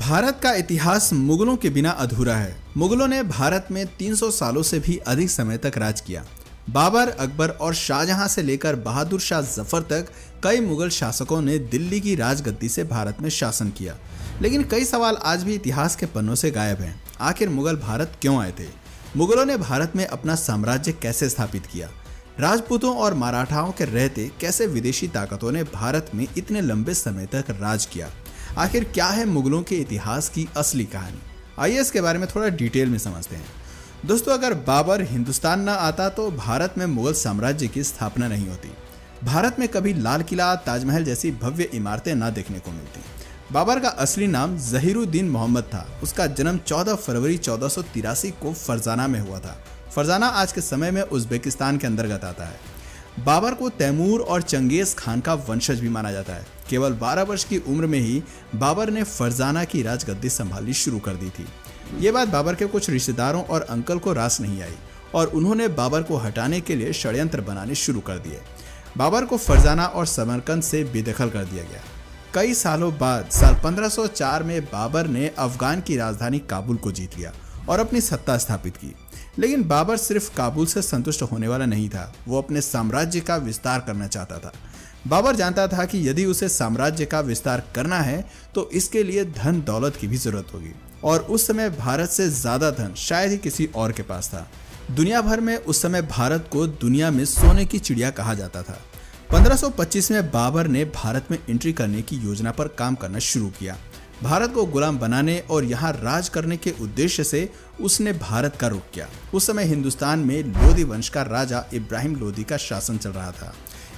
भारत का इतिहास मुगलों के बिना अधूरा है। मुगलों ने भारत में 300 सालों से भी अधिक समय तक राज किया। बाबर, अकबर और शाहजहां से लेकर बहादुर शाह जफर तक कई मुगल शासकों ने दिल्ली की राजगद्दी से भारत में शासन किया। लेकिन कई सवाल आज भी इतिहास के पन्नों से गायब हैं। आखिर मुगल भारत क्यों आए थे? मुगलों ने भारत में अपना साम्राज्य कैसे स्थापित किया? राजपूतों और मराठाओं के रहते कैसे विदेशी ताकतों ने भारत में इतने लंबे समय तक राज किया? आखिर क्या है मुगलों के इतिहास की असली कहानी? आइए इसके बारे में थोड़ा डिटेल में समझते हैं। दोस्तों, अगर बाबर हिंदुस्तान न आता तो भारत में मुगल साम्राज्य की स्थापना नहीं होती। भारत में कभी लाल किला, ताजमहल जैसी भव्य इमारतें न देखने को मिलती। बाबर का असली नाम जहीरुद्दीन मोहम्मद था। उसका जन्म 14 फरवरी 1483 को फरजाना में हुआ था। फरजाना आज के समय में उज्बेकिस्तान के अंतर्गत आता है। बाबर को तैमूर और चंगेज खान का वंशज भी माना जाता है। केवल 12 वर्ष की उम्र में ही बाबर ने फरजाना की राजगद्दी संभालनी शुरू कर दी थी। ये बात बाबर के कुछ रिश्तेदारों और अंकल को रास नहीं आई और उन्होंने बाबर को हटाने के लिए षड्यंत्र बनाने शुरू कर दिए। बाबर को फरजाना और समरकंद से बेदखल कर दिया गया। कई सालों बाद साल 1504 में बाबर ने अफगान की राजधानी काबुल को जीत लिया और अपनी सत्ता स्थापित की। लेकिन बाबर सिर्फ काबुल से संतुष्ट होने वाला नहीं था, वो अपने साम्राज्य का विस्तार करना चाहता था। बाबर जानता था कि यदि उसे साम्राज्य का विस्तार करना है तो इसके लिए धन दौलत की भी जरूरत होगी और उस समय भारत से ज्यादा धन शायद ही किसी और के पास था। दुनिया भर में उस समय भारत को दुनिया में सोने की चिड़िया कहा जाता था। 1525 में बाबर ने भारत में एंट्री करने की योजना पर काम करना शुरू किया। भारत को गुलाम बनाने और यहाँ राज करने के उद्देश्य से उसने भारत का रुख किया। उस समय हिंदुस्तान में लोधी वंश का राजा इब्राहिम लोधी का शासन चल रहा था।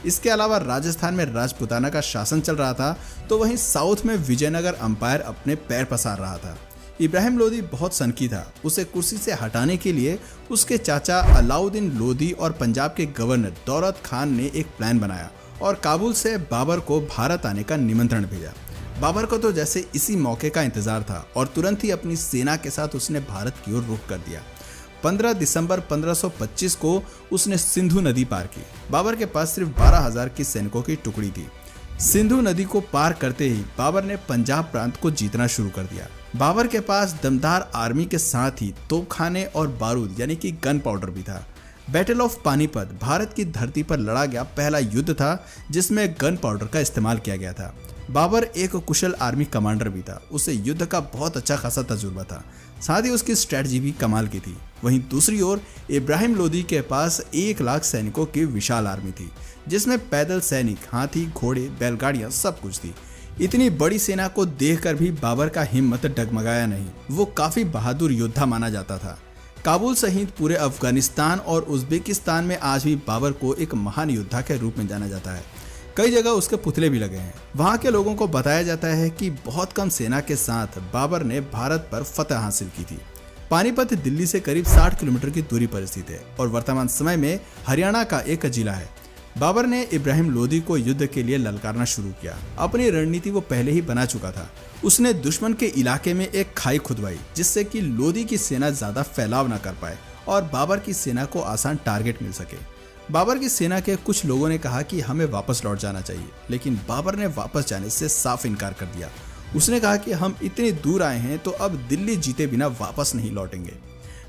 इसके अलावा राजस्थान में राजपुताना का शासन चल रहा था, तो वहीं साउथ में विजयनगर अंपायर अपने पैर पसार रहा था। इब्राहिम लोधी बहुत सनकी था। उसे कुर्सी से हटाने के लिए उसके चाचा अलाउद्दीन लोधी और पंजाब के गवर्नर दौलत खान ने एक प्लान बनाया और काबुल से बाबर को भारत आने का निमंत्रण भेजा। बाबर को तो जैसे इसी मौके का इंतजार था और तुरंत ही अपनी सेना के साथ उसने भारत की ओर रुख कर दिया। 15 दिसंबर 1525 को उसने सिंधु नदी पार की। बाबर के पास सिर्फ 12,000 की सैनिकों की टुकड़ी थी। सिंधु नदी को पार करते ही बाबर ने पंजाब प्रांत को जीतना शुरू कर दिया। बाबर के पास दमदार आर्मी के साथ ही तोपखाने और बारूद यानी कि गन पाउडर भी था। बैटल ऑफ पानीपत भारत की धरती पर लड़ा गया पहला युद्ध था जिसमें गन पाउडर का इस्तेमाल किया गया था। बाबर एक कुशल आर्मी कमांडर भी था। उसे युद्ध का बहुत अच्छा खासा तजुर्बा था, साथ ही उसकी स्ट्रेटजी भी कमाल की थी। वहीं दूसरी ओर इब्राहिम लोधी के पास 1 लाख सैनिकों की विशाल आर्मी थी, जिसमें पैदल सैनिक, हाथी, घोड़े, बैलगाड़ियां सब कुछ थी। इतनी बड़ी सेना को देखकर भी बाबर का हिम्मत डगमगाया नहीं। वो काफी बहादुर योद्धा माना जाता था। काबुल सहित पूरे अफगानिस्तान और उज्बेकिस्तान में आज भी बाबर को एक महान योद्धा के रूप में जाना जाता है। कई जगह उसके पुतले भी लगे हैं। वहां के लोगों को बताया जाता है कि बहुत कम सेना के साथ बाबर ने भारत पर फतह हासिल की थी। पानीपत दिल्ली से करीब 60 किलोमीटर की दूरी पर स्थित है और वर्तमान समय में हरियाणा का एक जिला है। बाबर ने इब्राहिम लोधी को युद्ध के लिए ललकारना शुरू किया। अपनी रणनीति वो पहले ही बना चुका था। उसने दुश्मन के इलाके में एक खाई खुदवाई जिससे कि लोधी की सेना ज्यादा फैलाव न कर पाए और बाबर की सेना को आसान टारगेट मिल सके। बाबर की सेना के कुछ लोगों ने कहा कि हमें वापस लौट जाना चाहिए, लेकिन बाबर ने वापस जाने से साफ इनकार कर दिया। उसने कहा कि हम इतनी दूर आए हैं तो अब दिल्ली जीते बिना वापस नहीं लौटेंगे।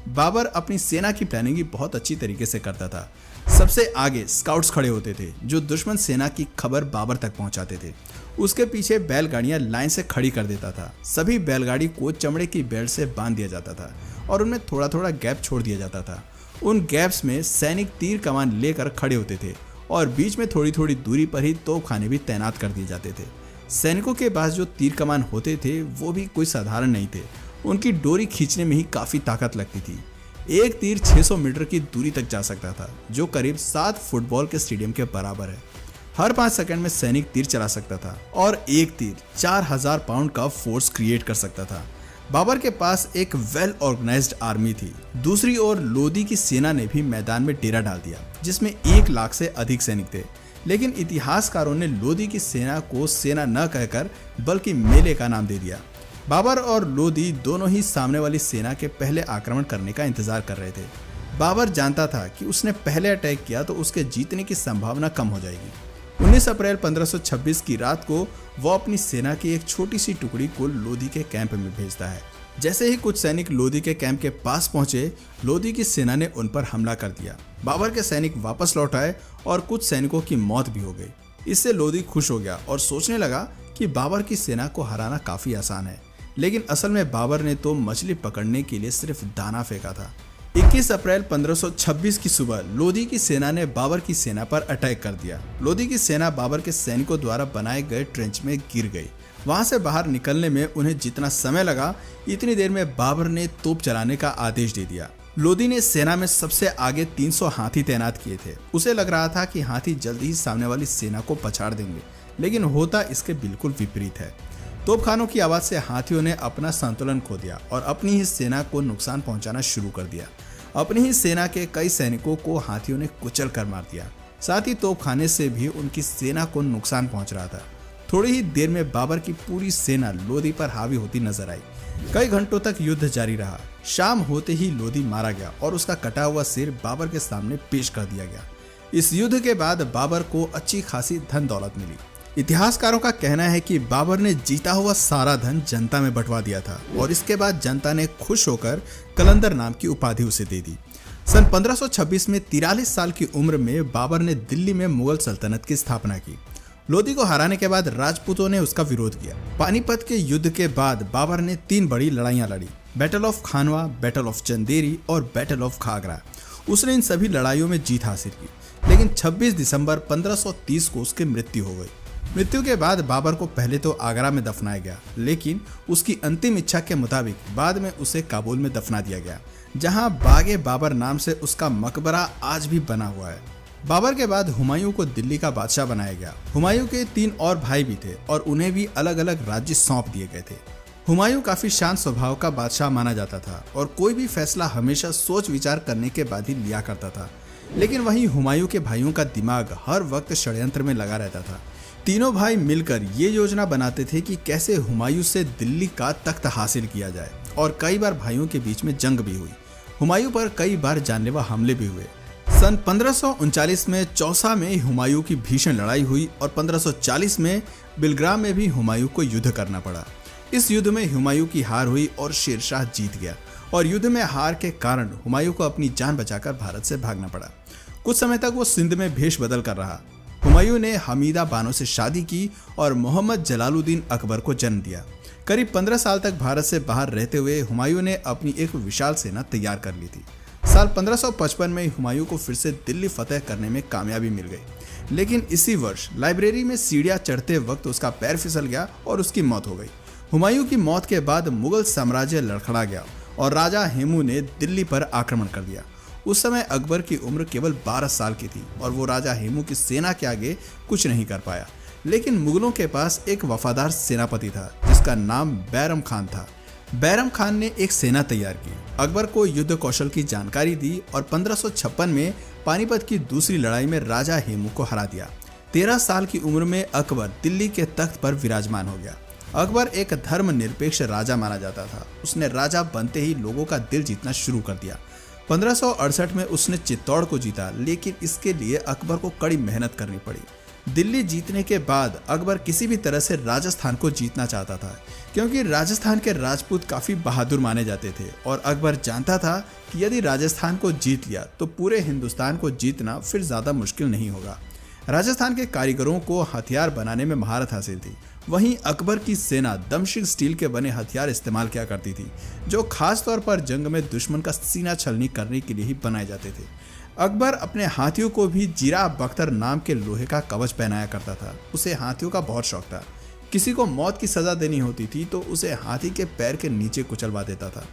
बाबर अपनी सेना की प्लानिंग भी बहुत अच्छी तरीके से करता था। सबसे आगे स्काउट्स खड़े होते थे जो दुश्मन सेना की खबर बाबर तक पहुंचाते थे। उसके पीछे बैलगाड़ियां लाइन से खड़ी कर देता था। सभी बैलगाड़ी को चमड़े की बेल्ट से बांध दिया जाता था और उनमें थोड़ा थोड़ा गैप छोड़ दिया जाता था। उन गैप्स में सैनिक तीर कमान लेकर खड़े होते थे और बीच में थोड़ी थोड़ी दूरी पर ही तोपखाने भी तैनात कर दिए जाते थे। सैनिकों के पास जो तीर कमान होते थे वो भी कोई साधारण नहीं थे। उनकी डोरी खींचने में ही काफी ताकत लगती थी। एक तीर 600 मीटर की दूरी तक जा सकता था, जो करीब 7 फुटबॉल के स्टेडियम के बराबर है। हर 5 सेकंड में सैनिक तीर चला सकता था और एक तीर 4000 पाउंड का फोर्स क्रिएट कर सकता था। बाबर के पास एक वेल ऑर्गेनाइज्ड आर्मी थी। दूसरी ओर लोधी की सेना ने भी मैदान में डेरा डाल दिया, जिसमें 1 लाख से अधिक सैनिक थे। लेकिन इतिहासकारों ने लोधी की सेना को सेना न कहकर बल्कि मेले का नाम दे दिया। बाबर और लोधी दोनों ही सामने वाली सेना के पहले आक्रमण करने का इंतजार कर रहे थे। बाबर जानता था कि उसने पहले अटैक किया तो उसके जीतने की संभावना कम हो जाएगी। 19 अप्रैल 1526 की रात को वो अपनी सेना की एक छोटी सी टुकड़ी को लोधी के कैंप में भेजता है। जैसे ही कुछ सैनिक लोधी के कैंप के पास पहुंचे, लोधी की सेना ने उन पर हमला कर दिया। बाबर के सैनिक वापस लौट आए और कुछ सैनिकों की मौत भी हो गई। इससे लोधी खुश हो गया और सोचने लगा कि बाबर की सेना को हराना काफी आसान है। लेकिन असल में बाबर ने तो मछली पकड़ने के लिए सिर्फ दाना फेंका था। 21 अप्रैल 1526 की सुबह लोधी की सेना ने बाबर की सेना पर अटैक कर दिया। लोधी की सेना बाबर के सैनिकों द्वारा बनाए गए ट्रेंच में गिर गई। वहां से बाहर निकलने में उन्हें जितना समय लगा, इतनी देर में बाबर ने तोप चलाने का आदेश दे दिया। लोधी ने सेना में सबसे आगे 300 हाथी तैनात किए थे। उसे लग रहा था कि हाथी जल्दी ही सामने वाली सेना को पछाड़ देंगे, लेकिन होता इसके बिल्कुल विपरीत है। तोपखानों की आवाज से हाथियों ने अपना संतुलन खो दिया और अपनी ही सेना को नुकसान पहुंचाना शुरू कर दिया। अपनी ही सेना के कई सैनिकों को हाथियों ने कुचल कर मार दिया। साथ ही तोपखाने से भी उनकी सेना को नुकसान पहुंच रहा था। थोड़ी ही देर में बाबर की पूरी सेना लोधी पर हावी होती नजर आई। कई घंटों तक युद्ध जारी रहा। शाम होते ही लोधी मारा गया और उसका कटा हुआ सिर बाबर के सामने पेश कर दिया गया। इस युद्ध के बाद बाबर को अच्छी खासी धन दौलत मिली। इतिहासकारों का कहना है कि बाबर ने जीता हुआ सारा धन जनता में बंटवा दिया था और इसके बाद जनता ने खुश होकर कलंदर नाम की उपाधि उसे दे दी। सन 1526 में 43 साल की उम्र में बाबर ने दिल्ली में मुगल सल्तनत की स्थापना की। लोधी को हराने के बाद राजपूतों ने उसका विरोध किया। पानीपत के युद्ध के बाद बाबर ने 3 बड़ी लड़ाइयां लड़ी, battle of Khanwa, battle of Chanderi और बैटल ऑफ खागरा। उसने इन सभी लड़ाइयों में जीत हासिल की, लेकिन 26 दिसंबर 1530 को उसकी मृत्यु हो गई। मृत्यु के बाद बाबर को पहले तो आगरा में दफनाया गया, लेकिन उसकी अंतिम इच्छा के मुताबिक बाद में उसे काबुल में दफना दिया गया, जहां बागे बाबर नाम से उसका मकबरा आज भी बना हुआ है। बाबर के बाद हुमायूं को दिल्ली का बादशाह बनाया गया। हुमायूं के 3 और भाई भी थे और उन्हें भी अलग अलग राज्य सौंप दिए गए थे। हुमायूं काफी शांत स्वभाव का बादशाह माना जाता था और कोई भी फैसला हमेशा सोच विचार करने के बाद ही लिया करता था। लेकिन वहीं हुमायूं के भाइयों का दिमाग हर वक्त षड्यंत्र में लगा रहता था। तीनों भाई मिलकर ये योजना बनाते थे कि कैसे हुमायूं से दिल्ली का तख्त हासिल किया जाए और कई बार भाइयों के बीच में जंग भी हुई। हुमायूं पर कई बार जानलेवा हमले भी हुए। सन 1539 में चौसा में हुमायूं की भीषण लड़ाई हुई और 1540 में बिलग्राम में भी हुमायूं को युद्ध करना पड़ा। इस युद्ध में हुमायूं की हार हुई और शेरशाह जीत गया और युद्ध में हार के कारण हुमायूं को अपनी जान बचाकर भारत से भागना पड़ा। कुछ समय तक वो सिंध में भेष बदल कर रहा। हुमायूं ने हमीदा बानो से शादी की और मोहम्मद जलालुद्दीन अकबर को जन्म दिया। करीब 15 साल तक भारत से बाहर रहते हुए हुमायूं ने अपनी एक विशाल सेना तैयार कर ली थी। साल 1555 में हुमायूं को फिर से दिल्ली फतेह करने में कामयाबी मिल गई, लेकिन इसी वर्ष लाइब्रेरी में सीढ़ियां चढ़ते वक्त उसका पैर फिसल गया और उसकी मौत हो गई। हुमायूं की मौत के बाद मुगल साम्राज्य लड़खड़ा गया और राजा हेमू ने दिल्ली पर आक्रमण कर दिया। उस समय अकबर की उम्र केवल 12 साल की थी और वो राजा हेमू की सेना के आगे कुछ नहीं कर पाया। लेकिन मुगलों के पास एक वफादार सेनापति था जिसका नाम बैरम खान था। बैरम खान ने एक सेना तैयार की, अकबर को युद्ध कौशल की जानकारी दी और 1556 में पानीपत की दूसरी लड़ाई में राजा हेमू को हरा दिया। 13 साल की उम्र में अकबर दिल्ली के तख्त पर विराजमान हो गया। अकबर एक धर्मनिरपेक्ष राजा माना जाता था। उसने राजा बनते ही लोगों का दिल जीतना शुरू कर दिया। 1568 में उसने चित्तौड़ को जीता, लेकिन इसके लिए अकबर को कड़ी मेहनत करनी पड़ी। दिल्ली जीतने के बाद अकबर किसी भी तरह से राजस्थान को जीतना चाहता था, क्योंकि राजस्थान के राजपूत काफी बहादुर माने जाते थे और अकबर जानता था कि यदि राजस्थान को जीत लिया तो पूरे हिंदुस्तान को जीतना फिर ज्यादा मुश्किल नहीं होगा। राजस्थान के कारीगरों को हथियार बनाने में महारत हासिल थी। वहीं अकबर की सेना दमशिक स्टील के बने हथियार इस्तेमाल किया करती थी, जो खास तौर पर जंग में दुश्मन का सीना छलनी करने के लिए ही बनाए जाते थे। अकबर अपने हाथियों को भी जीरा बख्तर नाम के लोहे का कवच पहनाया करता था। उसे हाथियों का बहुत शौक था। किसी को मौत की सजा देनी होती थी तो उसे हाथी के पैर के नीचे कुचलवा देता था।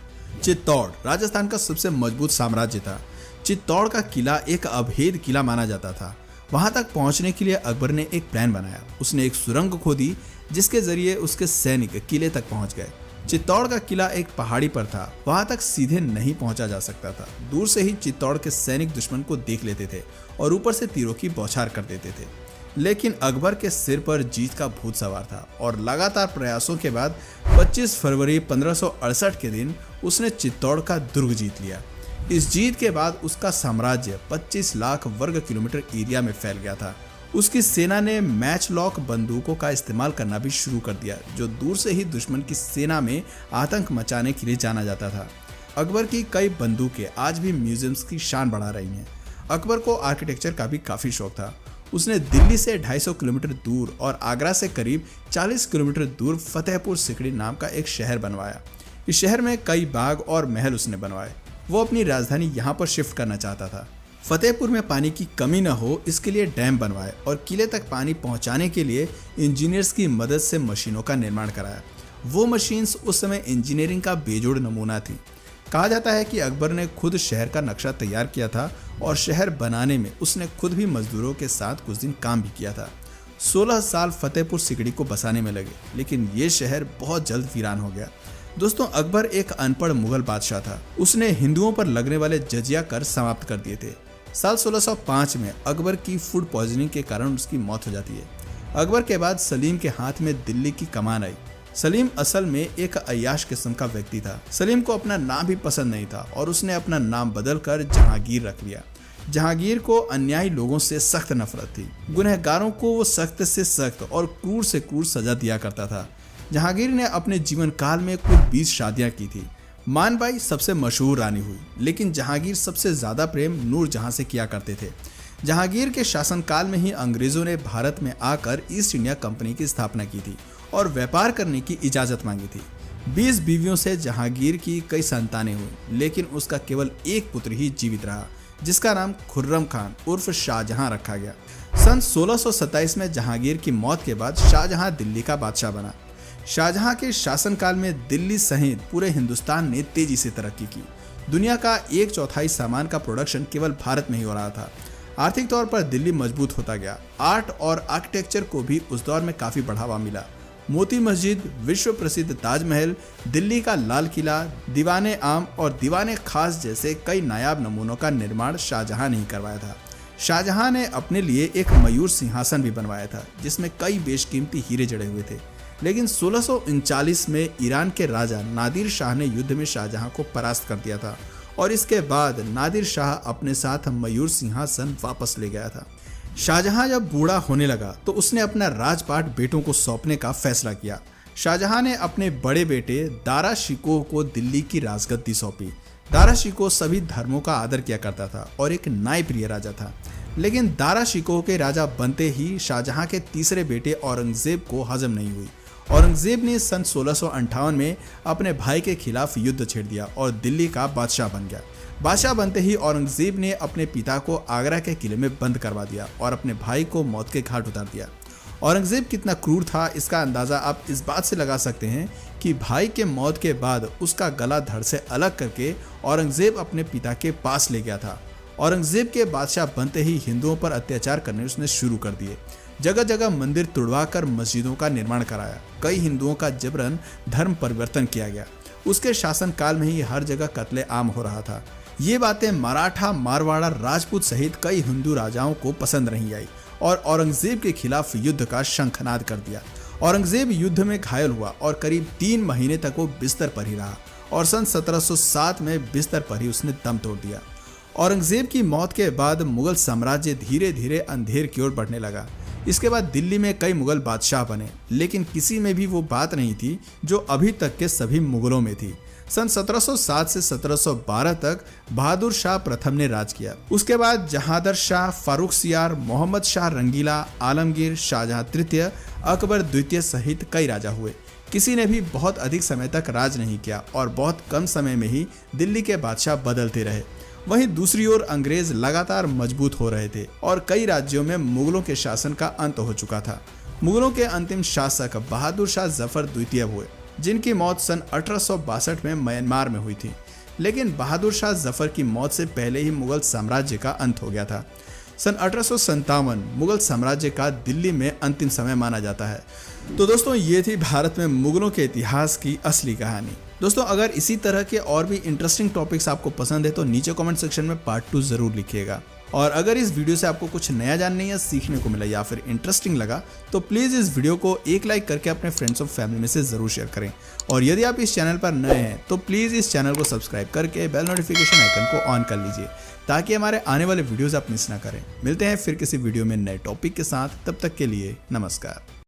चित्तौड़ राजस्थान का सबसे मजबूत साम्राज्य था। चित्तौड़ का किला एक अभेद किला माना जाता था। वहां तक पहुंचने के लिए अकबर ने एक प्लान बनाया। उसने एक सुरंग खोदी जिसके जरिए उसके सैनिक किले तक पहुंच गए। चित्तौड़ का किला एक पहाड़ी पर था, वहां तक सीधे नहीं पहुंचा जा सकता था। दूर से ही चित्तौड़ के सैनिक दुश्मन को देख लेते थे और ऊपर से तीरों की बौछार कर देते थे। लेकिन अकबर के सिर पर जीत का भूत सवार था और लगातार प्रयासों के बाद 25 फरवरी 1568 के दिन उसने चित्तौड़ का दुर्ग जीत लिया। इस जीत के बाद उसका साम्राज्य 25 लाख वर्ग किलोमीटर एरिया में फैल गया था उसकी सेना ने मैच लॉक बंदूकों का इस्तेमाल करना भी शुरू कर दिया, जो दूर से ही दुश्मन की सेना में आतंक मचाने के लिए जाना जाता था। अकबर की कई बंदूकें आज भी म्यूजियम्स की शान बढ़ा रही हैं। अकबर को आर्किटेक्चर का भी काफ़ी शौक था। उसने दिल्ली से 250 किलोमीटर दूर और आगरा से करीब 40 किलोमीटर दूर फतेहपुर सिकड़ी नाम का एक शहर बनवाया। इस शहर में कई बाग और महल उसने बनवाए। वो अपनी राजधानी यहाँ पर शिफ्ट करना चाहता था। फतेहपुर में पानी की कमी न हो, इसके लिए डैम बनवाए और किले तक पानी पहुँचाने के लिए इंजीनियर्स की मदद से मशीनों का निर्माण कराया। वो मशीन्स उस समय इंजीनियरिंग का बेजोड़ नमूना थी। कहा जाता है कि अकबर ने खुद शहर का नक्शा तैयार किया था और शहर बनाने में उसने खुद भी मजदूरों के साथ कुछ दिन काम भी किया था। 16 साल फतेहपुर सिकड़ी को बसाने में लगे, लेकिन ये शहर बहुत जल्द वीरान हो गया। दोस्तों, अकबर एक अनपढ़ मुगल बादशाह था। उसने हिंदुओं पर लगने वाले जजिया कर समाप्त कर दिए थे। साल 1605 में अकबर की फूड पॉइजनिंग के कारण उसकी मौत हो जाती है। अकबर के बाद सलीम के हाथ में दिल्ली की कमान आई। सलीम असल में एक अय्याश किस्म का व्यक्ति था। सलीम को अपना नाम भी पसंद नहीं था और उसने अपना नाम बदलकर जहांगीर रख लिया। जहांगीर को अन्यायी लोगों से सख्त नफरत थी। गुनहगारों को वो सख्त से सख्त और क्रूर से क्रूर सजा दिया करता था। जहांगीर ने अपने जीवन काल में कुल 20 शादियां की थी। मानबाई सबसे मशहूर रानी हुई, लेकिन जहांगीर सबसे ज्यादा प्रेम नूरजहां से किया करते थे। जहांगीर के शासनकाल में ही अंग्रेजों ने भारत में आकर ईस्ट इंडिया कंपनी की स्थापना की थी और व्यापार करने की इजाजत मांगी थी। 20 बीवियों से जहांगीर की कई संतानें हुई, लेकिन उसका केवल एक पुत्र ही जीवित रहा, जिसका नाम खुर्रम खान उर्फ शाहजहां रखा गया। सन 1627 में जहांगीर की मौत के बाद शाहजहां दिल्ली का बादशाह बना। शाहजहां के शासनकाल में दिल्ली सहित पूरे हिंदुस्तान ने तेजी से तरक्की की। दुनिया का 1/4 सामान का प्रोडक्शन केवल भारत में ही हो रहा था। आर्थिक तौर पर दिल्ली मजबूत होता गया। आर्ट और आर्किटेक्चर को भी उस दौर में काफी बढ़ावा मिला। मोती मस्जिद, विश्व प्रसिद्ध ताजमहल, दिल्ली का लाल किला, दीवाने आम और दीवाने खास जैसे कई नायाब नमूनों का निर्माण शाहजहां ने ही करवाया था। शाहजहां ने अपने लिए एक मयूर सिंहासन भी बनवाया था, जिसमें कई बेशकीमती हीरे जड़े हुए थे। लेकिन 1639 में ईरान के राजा नादिर शाह ने युद्ध में शाहजहां को परास्त कर दिया था और इसके बाद नादिर शाह अपने साथ मयूर सिंहासन वापस ले गया था। शाहजहां जब बूढ़ा होने लगा तो उसने अपना राजपाट बेटों को सौंपने का फैसला किया। शाहजहां ने अपने बड़े बेटे दारा शिकोह को दिल्ली की राजगद्दी सौंपी। दारा शिकोह सभी धर्मों का आदर किया करता था और एक न्यायप्रिय राजा था। लेकिन दारा शिकोह के राजा बनते ही शाहजहां के तीसरे बेटे औरंगजेब को हजम नहीं हुई। औरंगजेब ने सन 1658 में अपने भाई के खिलाफ युद्ध छेड़ दिया और दिल्ली का बादशाह बन गया। बादशाह बनते ही औरंगजेब ने अपने पिता को आगरा के किले में बंद करवा दिया और अपने भाई को मौत के घाट उतार दिया। औरंगजेब कितना क्रूर था, इसका अंदाजा आप इस बात से लगा सकते हैं कि भाई के मौत के बाद उसका गला धड़ से अलग करके औरंगजेब अपने पिता के पास ले गया था। औरंगजेब के बादशाह बनते ही हिंदुओं पर अत्याचार करने उसने शुरू कर दिए। जगह जगह मंदिर तुड़वाकर मस्जिदों का निर्माण कराया। कई हिंदुओं का जबरन धर्म परिवर्तन किया गया। उसके शासनकाल में ही हर जगह कत्ले आम हो रहा था। ये बातें मराठा, मारवाड़ा, राजपूत सहित कई हिंदू राजाओं को पसंद नहीं आई और औरंगजेब के खिलाफ युद्ध का शंखनाद कर दिया। औरंगजेब युद्ध में घायल हुआ और करीब 3 महीने तक वो बिस्तर पर ही रहा और सन 1707 में बिस्तर पर ही उसने दम तोड़ दिया। औरंगजेब की मौत के बाद मुगल साम्राज्य धीरे धीरे अंधेर की ओर बढ़ने लगा। इसके बाद दिल्ली में कई मुगल बादशाह बने, लेकिन किसी में भी वो बात नहीं थी जो अभी तक के सभी मुगलों में थी। सन 1707 से 1712 तक बहादुर शाह प्रथम ने राज किया। उसके बाद जहांदर शाह, फारुखसियार, मोहम्मद शाह रंगीला, आलमगीर, शाहजहां तृतीय, अकबर द्वितीय सहित कई राजा हुए। किसी ने भी बहुत अधिक समय तक राज नहीं किया और बहुत कम समय में ही दिल्ली के बादशाह बदलते रहे। वहीं दूसरी ओर अंग्रेज लगातार मजबूत हो रहे थे और कई राज्यों में मुगलों के शासन का अंत हो चुका था। मुगलों के अंतिम शासक बहादुर शाह जफर द्वितीय हुए, जिनकी मौत सन 1862 में म्यांमार में हुई थी। लेकिन बहादुर शाह जफर की मौत से पहले ही मुगल साम्राज्य का अंत हो गया था। सन 1857 मुगल साम्राज्य का दिल्ली में अंतिम समय माना जाता है। तो दोस्तों, ये थी भारत में मुगलों के इतिहास की असली कहानी। दोस्तों, अगर इसी तरह के और भी इंटरेस्टिंग टॉपिक्स आपको पसंद है तो नीचे कमेंट सेक्शन में पार्ट 2 जरूर लिखिएगा। और अगर इस वीडियो से आपको कुछ नया जानने या सीखने को मिला या फिर इंटरेस्टिंग लगा तो प्लीज़ इस वीडियो को एक लाइक करके अपने फ्रेंड्स और फैमिली में से ज़रूर शेयर करें। और यदि आप इस चैनल पर नए हैं तो प्लीज़ इस चैनल को सब्सक्राइब करके बेल नोटिफिकेशन आइकन को ऑन कर लीजिए ताकि हमारे आने वाले वीडियोज़ आप मिस ना करें। मिलते हैं फिर किसी वीडियो में नए टॉपिक के साथ, तब तक के लिए नमस्कार।